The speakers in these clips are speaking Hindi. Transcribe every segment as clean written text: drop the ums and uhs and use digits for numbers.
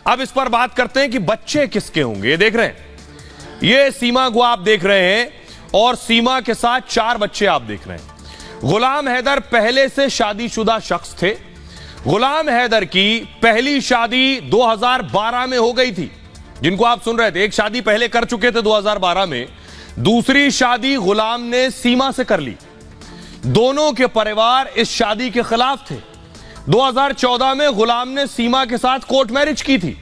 अब इस पर बात करते हैं कि बच्चे किसके होंगे। ये देख रहे हैं, ये सीमा को आप देख रहे हैं और सीमा के साथ 4 बच्चे आप देख रहे हैं। गुलाम हैदर पहले से शादीशुदा शख्स थे। गुलाम हैदर की पहली शादी 2012 में हो गई थी, जिनको आप सुन रहे थे। एक शादी पहले कर चुके थे 2012 में, दूसरी शादी गुलाम ने सीमा से कर ली। दोनों के परिवार इस शादी के खिलाफ थे। 2014 में गुलाम ने सीमा के साथ कोर्ट मैरिज की थी।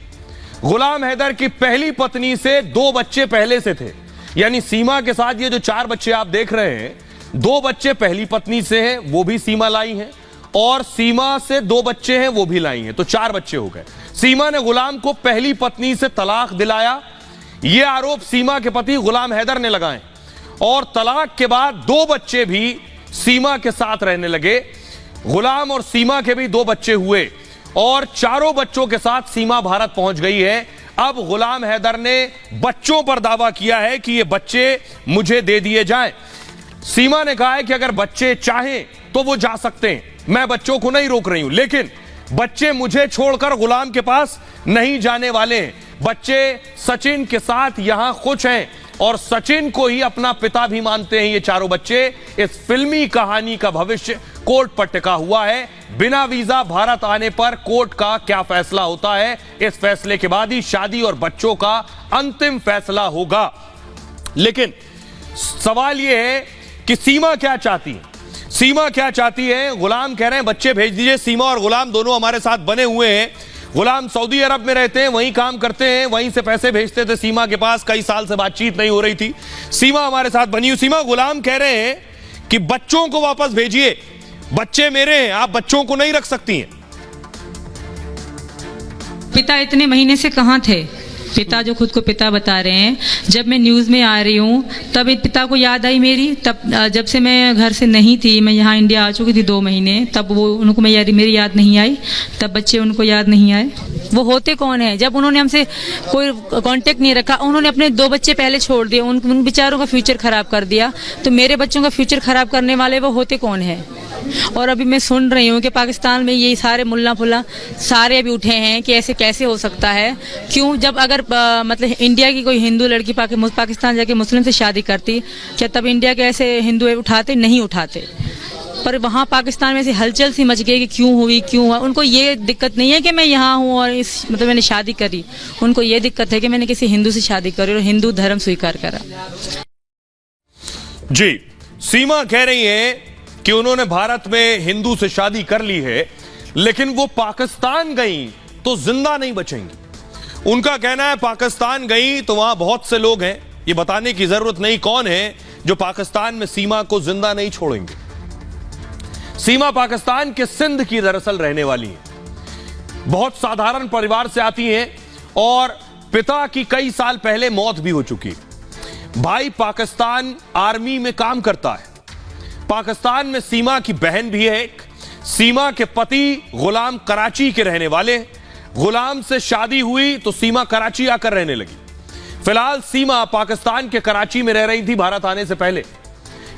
गुलाम हैदर की पहली पत्नी से 2 बच्चे पहले से थे, यानी सीमा के साथ ये जो 4 बच्चे आप देख रहे हैं, 2 बच्चे पहली पत्नी से हैं, वो भी सीमा लाई हैं, और सीमा से 2 बच्चे हैं, वो भी लाई हैं, तो 4 बच्चे हो गए। सीमा ने गुलाम को पहली पत्नी से तलाक दिलाया, ये आरोप सीमा के पति गुलाम हैदर ने लगाए, और तलाक के बाद 2 बच्चे भी सीमा के साथ रहने लगे। गुलाम और सीमा के भी 2 बच्चे हुए और चारों बच्चों के साथ सीमा भारत पहुंच गई है। अब गुलाम हैदर ने बच्चों पर दावा किया है कि ये बच्चे मुझे दे दिए जाएं। सीमा ने कहा है कि अगर बच्चे चाहें तो वो जा सकते हैं, मैं बच्चों को नहीं रोक रही हूं, लेकिन बच्चे मुझे छोड़कर गुलाम के पास नहीं जाने वाले हैं। बच्चे सचिन के साथ यहां खुश हैं और सचिन को ही अपना पिता भी मानते हैं ये चारों बच्चे। इस फिल्मी कहानी का भविष्य कोर्ट पर टिका हुआ है। बिना वीजा भारत आने पर कोर्ट का क्या फैसला होता है, इस फैसले के बाद ही शादी और बच्चों का अंतिम फैसला होगा। लेकिन सवाल यह है कि सीमा क्या चाहती है। सीमा क्या चाहती है? गुलाम कह रहे हैं बच्चे भेज दीजिए। सीमा और गुलाम दोनों हमारे साथ बने हुए हैं। गुलाम सऊदी अरब में रहते हैं, वहीं काम करते हैं, वहीं से पैसे भेजते थे सीमा के पास। कई साल से बातचीत नहीं हो रही थी। सीमा हमारे साथ बनी हुई। सीमा, गुलाम कह रहे हैं कि बच्चों को वापस भेजिए, बच्चे मेरे हैं, आप बच्चों को नहीं रख सकती हैं। पिता इतने महीने से कहां थे? पिता जो खुद को पिता बता रहे हैं, जब मैं न्यूज़ में आ रही हूँ तब पिता को याद आई मेरी। तब जब से मैं घर से नहीं थी, मैं यहाँ इंडिया आ चुकी थी 2 महीने, तब वो उनको मेरी याद नहीं आई, तब बच्चे उनको याद नहीं आए। वो होते कौन है? जब उन्होंने हमसे कोई कांटेक्ट नहीं रखा, उन्होंने अपने 2 बच्चे पहले छोड़ दिए, उन बेचारों का फ्यूचर खराब कर दिया, तो मेरे बच्चों का फ्यूचर खराब करने वाले वो होते कौन है? और अभी मैं सुन रही हूँ कि पाकिस्तान में ये सारे मुल्ला फुल्ला सारे अभी उठे हैं कि ऐसे कैसे हो सकता है। क्यों? जब अगर मतलब इंडिया की कोई हिंदू लड़की पाकिस्तान जाके मुस्लिम से शादी करती, क्या तब इंडिया के ऐसे हिंदू उठाते? नहीं उठाते। पर वहाँ पाकिस्तान में ऐसी हलचल सी मच गई कि क्यों हुई, क्यों हुआ। उनको ये दिक्कत नहीं है कि मैं यहाँ हूँ और मतलब मैंने शादी करी, उनको ये दिक्कत है कि मैंने किसी हिंदू से शादी करी और हिंदू धर्म स्वीकार करा। जी, सीमा कह रही है कि उन्होंने भारत में हिंदू से शादी कर ली है, लेकिन वो पाकिस्तान गई तो जिंदा नहीं बचेंगी। उनका कहना है पाकिस्तान गई तो वहां बहुत से लोग हैं, ये बताने की जरूरत नहीं कौन है, जो पाकिस्तान में सीमा को जिंदा नहीं छोड़ेंगे। सीमा पाकिस्तान के सिंध की दरअसल रहने वाली है। बहुत साधारण परिवार से आती हैं और पिता की कई साल पहले मौत भी हो चुकी। भाई पाकिस्तान आर्मी में काम करता है। पाकिस्तान में सीमा की बहन भी है एक। सीमा के पति गुलाम कराची के रहने वाले। गुलाम से शादी हुई तो सीमा कराची आकर रहने लगी। फिलहाल सीमा पाकिस्तान के कराची में रह रही थी भारत आने से पहले।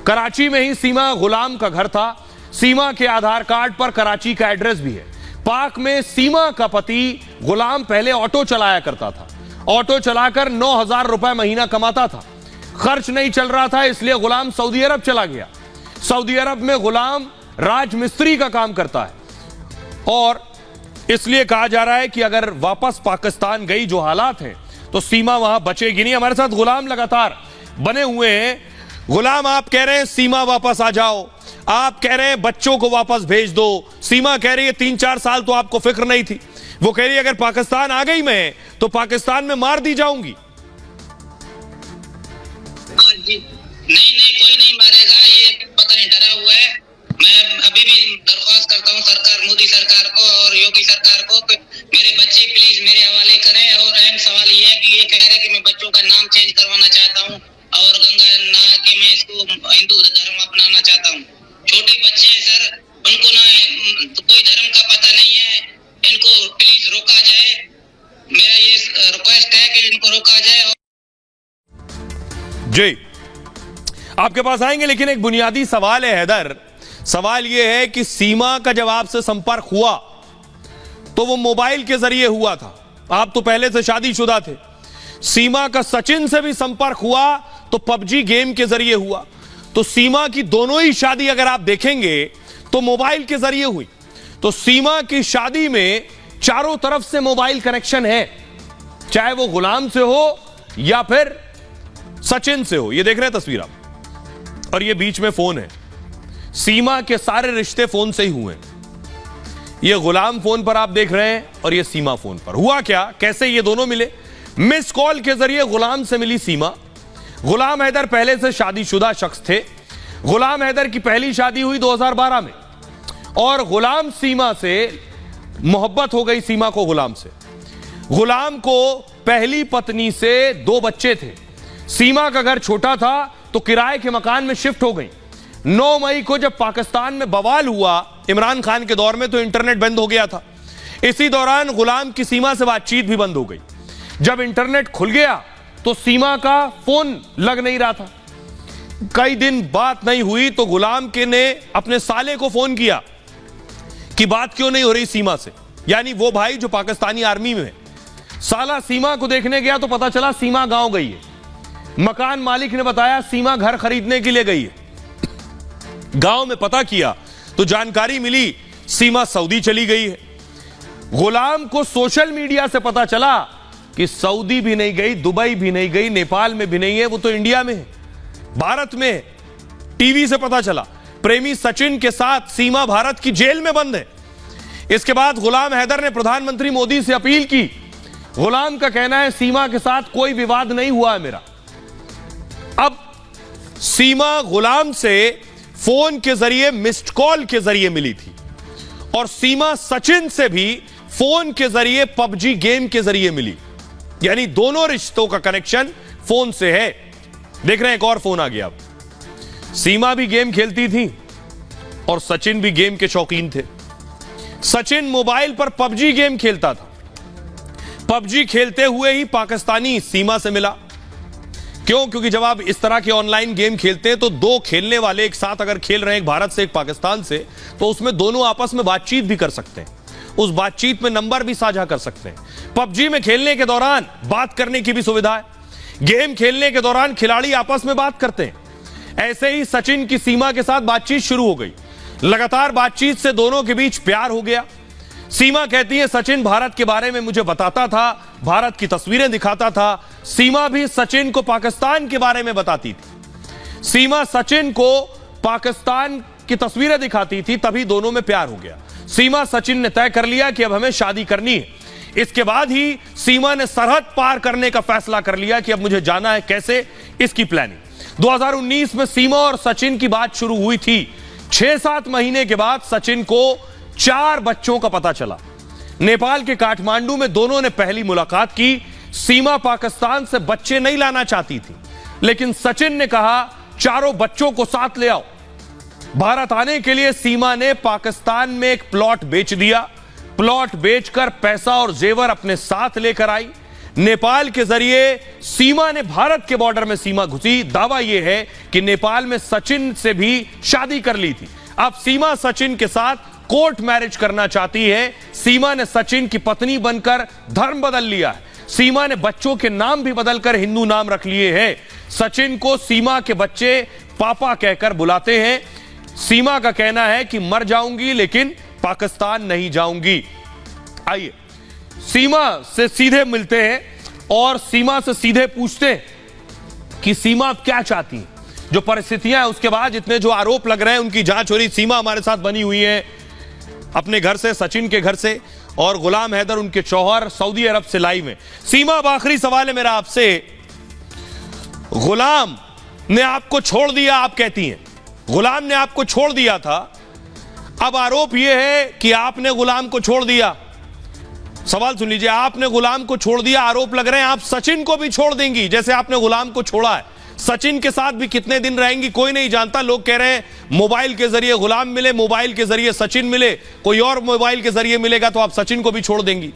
कराची में ही सीमा गुलाम का घर था। सीमा के आधार कार्ड पर कराची का एड्रेस भी है। पाक में सीमा का पति गुलाम पहले ऑटो चलाया करता था। ऑटो चलाकर 9,000 रुपए महीना कमाता था। खर्च नहीं चल रहा था, इसलिए गुलाम सऊदी अरब चला गया। सऊदी अरब में गुलाम राजमिस्त्री का काम करता है और इसलिए कहा जा रहा है कि अगर वापस पाकिस्तान गई जो हालात हैं तो सीमा वहां बचेगी नहीं। हमारे साथ गुलाम लगातार बने हुए हैं। गुलाम, आप कह रहे हैं सीमा वापस आ जाओ, आप कह रहे हैं बच्चों को वापस भेज दो। सीमा कह रही है 3-4 साल तो आपको फिक्र नहीं थी। वो कह रही है अगर पाकिस्तान आ गई मैं तो पाकिस्तान में मार दी जाऊंगी। नहीं, कोई नहीं मारेगा, ये पता नहीं डरा हुआ है। मैं अभी भी दरख्वास्त करता हूँ सरकार, मोदी सरकार को और योगी सरकार को कि मेरे बच्चे प्लीज मेरे हवाले करें। और अहम सवाल ये है कि ये कह रहे हैं कि मैं बच्चों का नाम चेंज करवाना चाहता हूँ और गंगा नहा के मैं इसको हिंदू धर्म अपनाना चाहता हूँ। छोटे बच्चे हैं सर, उनको ना कोई धर्म का पता नहीं है, इनको प्लीज रोका जाए। मेरा ये रिक्वेस्ट है कि इनको रोका जाए। जी, आपके पास आएंगे, लेकिन एक बुनियादी सवाल है हैदर। सवाल यह है कि सीमा का जब आपसे संपर्क हुआ तो वो मोबाइल के जरिए हुआ था। आप तो पहले से शादीशुदा थे। सीमा का सचिन से भी संपर्क हुआ तो पबजी गेम के जरिए हुआ। तो सीमा की दोनों ही शादी अगर आप देखेंगे तो मोबाइल के जरिए हुई। तो सीमा की शादी में चारों तरफ से मोबाइल कनेक्शन है, चाहे वो गुलाम से हो या फिर सचिन से हो। ये देख रहे हैं तस्वीर आप, और ये बीच में फोन है। सीमा के सारे रिश्ते फोन से ही हुए। ये गुलाम फोन पर आप देख रहे हैं और ये सीमा फोन पर। हुआ क्या, कैसे ये दोनों मिले? मिस कॉल के जरिए गुलाम से मिली सीमा। गुलाम हैदर पहले से शादीशुदा शख्स थे। गुलाम हैदर की पहली शादी हुई 2012 में और गुलाम सीमा से मोहब्बत हो गई। सीमा को गुलाम से। गुलाम को पहली पत्नी से 2 बच्चे थे। सीमा का घर छोटा था तो किराए के मकान में शिफ्ट हो गई। 9 मई को जब पाकिस्तान में बवाल हुआ इमरान खान के दौर में, तो इंटरनेट बंद हो गया था। इसी दौरान गुलाम की सीमा से बातचीत भी बंद हो गई। जब इंटरनेट खुल गया तो सीमा का फोन लग नहीं रहा था। कई दिन बात नहीं हुई तो गुलाम के ने अपने साले को फोन किया कि बात क्यों नहीं हो रही सीमा से, यानी वो भाई जो पाकिस्तानी आर्मी में है। साला सीमा को देखने गया तो पता चला सीमा गांव गई है। मकान मालिक ने बताया सीमा घर खरीदने के लिए गई है। गांव में पता किया तो जानकारी मिली सीमा सऊदी चली गई है। गुलाम को सोशल मीडिया से पता चला कि सऊदी भी नहीं गई, दुबई भी नहीं गई, नेपाल में भी नहीं है, वो तो इंडिया में है, भारत में है। टीवी से पता चला प्रेमी सचिन के साथ सीमा भारत की जेल में बंद है। इसके बाद गुलाम हैदर ने प्रधानमंत्री मोदी से अपील की। गुलाम का कहना है सीमा के साथ कोई विवाद नहीं हुआ है मेरा। अब सीमा गुलाम से फोन के जरिए, मिस्ड कॉल के जरिए मिली थी और सीमा सचिन से भी फोन के जरिए, पबजी गेम के जरिए मिली। यानी दोनों रिश्तों का कनेक्शन फोन से है। देख रहे हैं एक और फोन आ गया। अब सीमा भी गेम खेलती थी और सचिन भी गेम के शौकीन थे। सचिन मोबाइल पर पबजी गेम खेलता था। पबजी खेलते हुए ही पाकिस्तानी सीमा से मिला। क्यों? क्योंकि जब आप इस तरह के ऑनलाइन गेम खेलते हैं तो 2 खेलने वाले एक साथ अगर खेल रहे हैं, एक भारत से एक पाकिस्तान से, तो उसमें दोनों आपस में बातचीत भी कर सकते हैं। उस बातचीत में नंबर भी साझा कर सकते हैं। पबजी में खेलने के दौरान बात करने की भी सुविधा है। गेम खेलने के दौरान खिलाड़ी आपस में बात करते हैं। ऐसे ही सचिन की सीमा के साथ बातचीत शुरू हो गई। लगातार बातचीत से दोनों के बीच प्यार हो गया। सीमा कहती है सचिन भारत के बारे में मुझे बताता था, भारत की तस्वीरें दिखाता था। सीमा भी सचिन को पाकिस्तान के बारे में बताती थी। सीमा सचिन को पाकिस्तान की तस्वीरें दिखाती थी, तभी दोनों में प्यार हो गया। सीमा सचिन ने तय कर लिया कि अब हमें शादी करनी है। इसके बाद ही सीमा ने सरहद पार करने का फैसला कर लिया कि अब मुझे जाना है। कैसे? इसकी प्लानिंग 2019 में सीमा और सचिन की बात शुरू हुई थी। 6-7 महीने के बाद सचिन को 4 बच्चों का पता चला। नेपाल के काठमांडू में दोनों ने पहली मुलाकात की। सीमा पाकिस्तान से बच्चे नहीं लाना चाहती थी, लेकिन सचिन ने कहा चारों बच्चों को साथ ले आओ। भारत आने के लिए सीमा ने पाकिस्तान में एक प्लॉट बेच दिया। प्लॉट बेचकर पैसा और जेवर अपने साथ लेकर आई। नेपाल के जरिए सीमा ने भारत के बॉर्डर में सीमा घुसी। दावा यह है कि नेपाल में सचिन से भी शादी कर ली थी। अब सीमा सचिन के साथ कोर्ट मैरिज करना चाहती है। सीमा ने सचिन की पत्नी बनकर धर्म बदल लिया है। सीमा ने बच्चों के नाम भी बदलकर हिंदू नाम रख लिए हैं। सचिन को सीमा के बच्चे पापा कहकर बुलाते हैं। सीमा का कहना है कि मर जाऊंगी लेकिन पाकिस्तान नहीं जाऊंगी। आइए सीमा से सीधे मिलते हैं और सीमा से सीधे पूछते हैं कि सीमा आप क्या चाहती हैं। जो परिस्थितियां हैं उसके बाद जितने जो आरोप लग रहे हैं उनकी जांच हो रही। सीमा हमारे साथ बनी हुई है अपने घर से, सचिन के घर से, और गुलाम हैदर उनके शौहर सऊदी अरब से लाइव में। सीमा, अब आखिरी सवाल है मेरा आपसे। गुलाम ने आपको छोड़ दिया, आप कहती हैं गुलाम ने आपको छोड़ दिया था। अब आरोप यह है कि आपने गुलाम को छोड़ दिया। सवाल सुन लीजिए, आपने गुलाम को छोड़ दिया। आरोप लग रहे हैं आप सचिन को भी छोड़ देंगी जैसे आपने गुलाम को छोड़ा है। सचिन के साथ भी कितने दिन रहेंगी कोई नहीं जानता। लोग कह रहे हैं मोबाइल के जरिए गुलाम मिले, मोबाइल के जरिए सचिन मिले, कोई और मोबाइल के जरिए मिलेगा तो आप सचिन को भी छोड़ देंगी।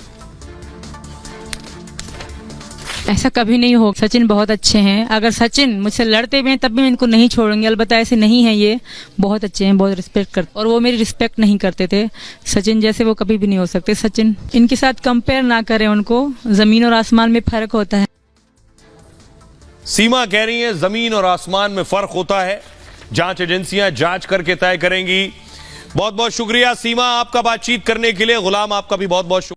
ऐसा कभी नहीं हो। सचिन बहुत अच्छे हैं, अगर सचिन मुझसे लड़ते भी हैं तब भी मैं इनको नहीं छोड़ूंगी। अलबत्ता ऐसे नहीं है, ये बहुत अच्छे हैं, बहुत रिस्पेक्ट करते, और वो मेरी रिस्पेक्ट नहीं करते थे। सचिन जैसे वो कभी भी नहीं हो सकते। सचिन, इनके साथ कंपेयर ना करें उनको, जमीन और आसमान में फर्क होता है। सीमा कह रही है जमीन और आसमान में फर्क होता है, जांच एजेंसियां जांच करके तय करेंगी। बहुत बहुत शुक्रिया सीमा आपका बातचीत करने के लिए। गुलाम, आपका भी बहुत बहुत शुक्रिया।